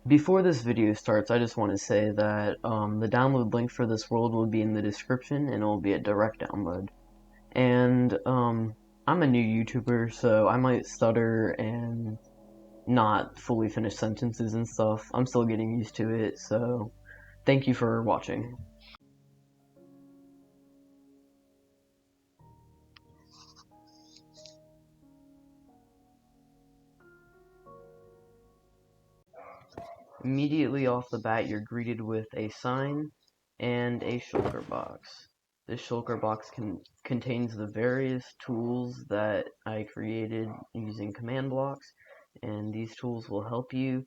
Before this video starts, I just want to say that the download link for this world will be in the description, and it will be a direct download. And I'm a new YouTuber, so I might stutter and not fully finish sentences and stuff. I'm still getting used to it, so thank you for watching. Immediately off the bat, you're greeted with a sign and a shulker box. This shulker box contains the various tools that I created using command blocks, and these tools will help you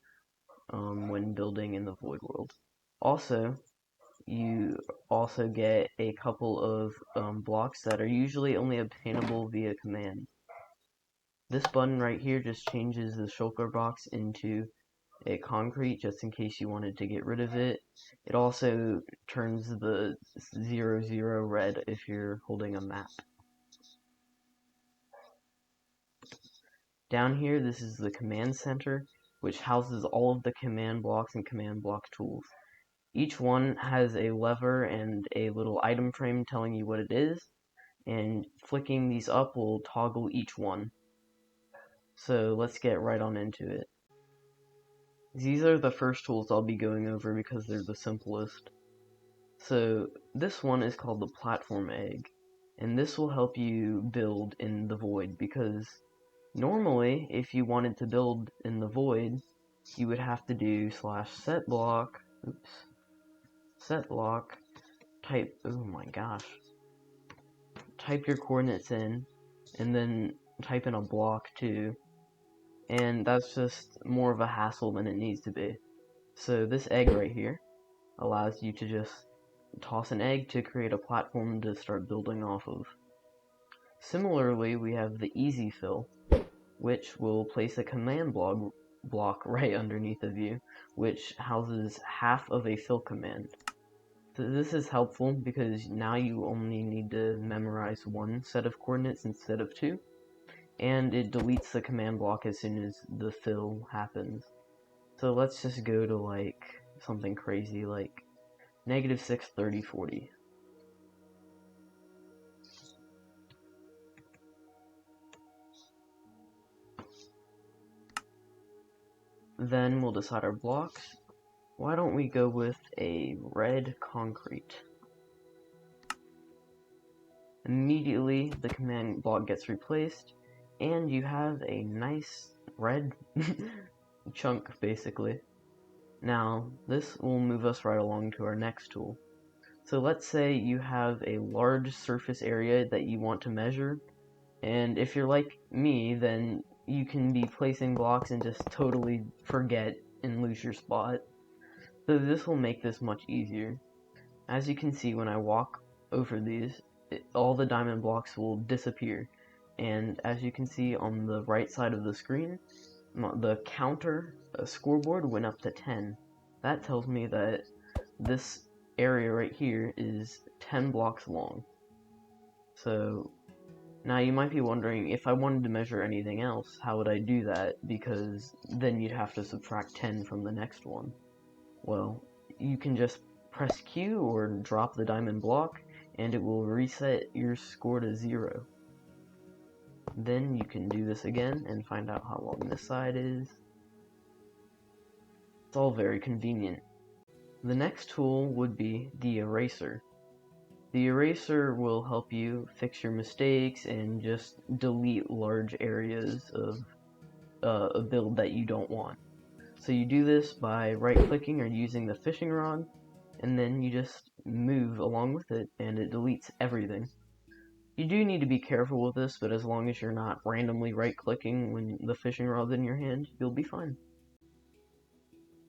when building in the void world. Also, you also get a couple of blocks that are usually only obtainable via command. This button right here just changes the shulker box into a concrete just in case you wanted to get rid of it. It also turns the 0, 0 red if you're holding a map. Down here, this is the command center, which houses all of the command blocks and command block tools. Each one has a lever and a little item frame telling you what it is, and flicking these up will toggle each one. So let's get right on into it. These are the first tools I'll be going over because they're the simplest. So this one is called the platform egg, and this will help you build in the void, because normally if you wanted to build in the void, you would have to do /set block, set block, type, oh my gosh, type your coordinates in, and then type in a block too, and that's just more of a hassle than it needs to be. So this egg right here allows you to just toss an egg to create a platform to start building off of. Similarly, we have the easy fill, which will place a command block right underneath of you, which houses half of a fill command. So this is helpful because now you only need to memorize one set of coordinates instead of two, and it deletes the command block as soon as the fill happens. So let's just go to like something crazy like -6, 30, 40. Then we'll decide our blocks. Why don't we go with a red concrete? Immediately the command block gets replaced, and you have a nice red chunk basically. Now this will move us right along to our next tool. So let's say you have a large surface area that you want to measure, and if you're like me, then you can be placing blocks and just totally forget and lose your spot. So this will make this much easier. As you can see, when I walk over these, all the diamond blocks will disappear, and as you can see on the right side of the screen, the counter scoreboard went up to 10. That tells me that this area right here is 10 blocks long. So now you might be wondering, if I wanted to measure anything else, how would I do that? Because then you'd have to subtract 10 from the next one. Well, you can just press Q or drop the diamond block, and it will reset your score to 0. Then you can do this again and find out how long this side is. It's all very convenient. The next tool would be the eraser. The eraser will help you fix your mistakes and just delete large areas of a build that you don't want. So you do this by right-clicking or using the fishing rod, and then you just move along with it, and it deletes everything. You do need to be careful with this, but as long as you're not randomly right-clicking when the fishing rod's in your hand, you'll be fine.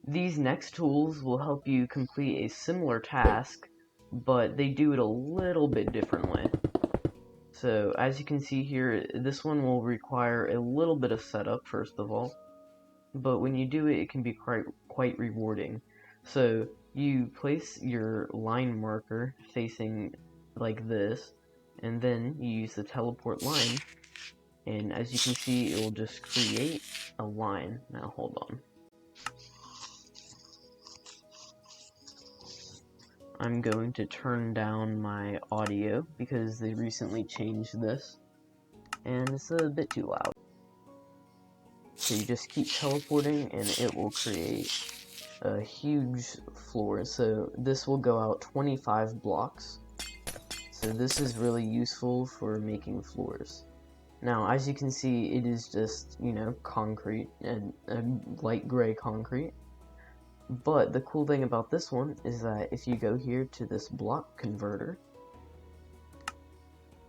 These next tools will help you complete a similar task, but they do it a little bit differently. So as you can see here, this one will require a little bit of setup first of all, but when you do it, it can be quite rewarding. So you place your line marker facing like this, and then you use the teleport line, and as you can see, it will just create a line. Now hold on. I'm going to turn down my audio because they recently changed this, and it's a bit too loud. So you just keep teleporting, and it will create a huge floor. So this will go out 25 blocks. So this is really useful for making floors. Now, as you can see, it is just, concrete, and light gray concrete. But the cool thing about this one is that if you go here to this block converter,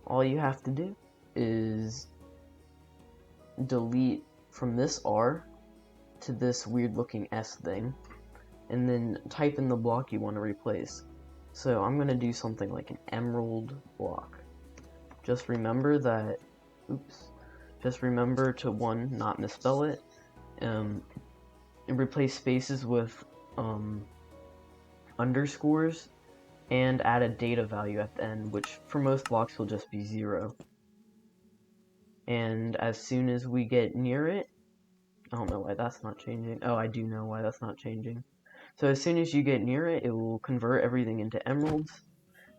all you have to do is delete from this R to this weird looking S thing, and then type in the block you want to replace. So I'm going to do something like an emerald block. Just remember that, just remember to not misspell it, and replace spaces with underscores, and add a data value at the end, which for most blocks will just be 0. And as soon as we get near it, I don't know why that's not changing. Oh, I do know why that's not changing. So as soon as you get near it, it will convert everything into emeralds,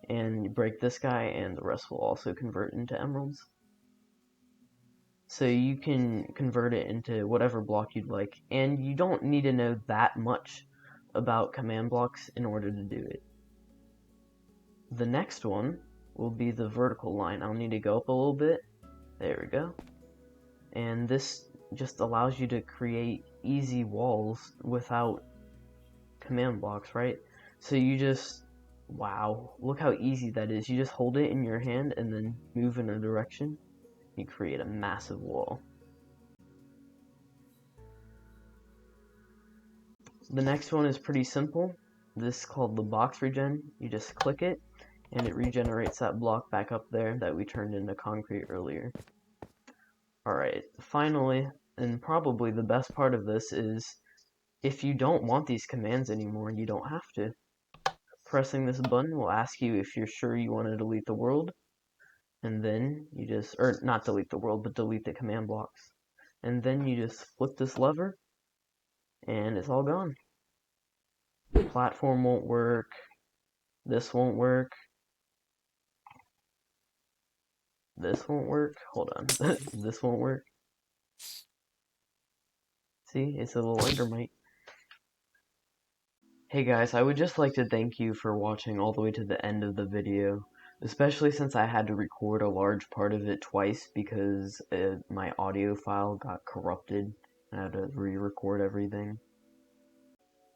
and break this guy, and the rest will also convert into emeralds. So you can convert it into whatever block you'd like, and you don't need to know that much about command blocks in order to do it. The next one will be the vertical line. I'll need to go up a little bit. There we go. And this just allows you to create easy walls without command blocks, right? So you just, wow, look how easy that is. You just hold it in your hand and then move in a direction. You create a massive wall. The next one is pretty simple. This is called the box regen. You just click it, and it regenerates that block back up there that we turned into concrete earlier. Alright, finally, and probably the best part of this is, if you don't want these commands anymore, you don't have to. Pressing this button will ask you if you're sure you want to delete the world, and then you just, or not delete the world, but delete the command blocks. And then you just flip this lever, and it's all gone. Platform won't work, this won't work, this won't work, hold on, this won't work. See, it's a little endermite. Hey guys, I would just like to thank you for watching all the way to the end of the video, especially since I had to record a large part of it twice because my audio file got corrupted and I had to re-record everything.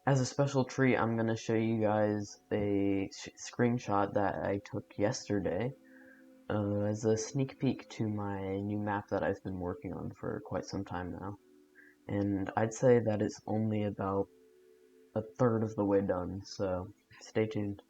As a special treat, I'm going to show you guys a screenshot that I took yesterday as a sneak peek to my new map that I've been working on for quite some time now. And I'd say that it's only about a third of the way done, so stay tuned.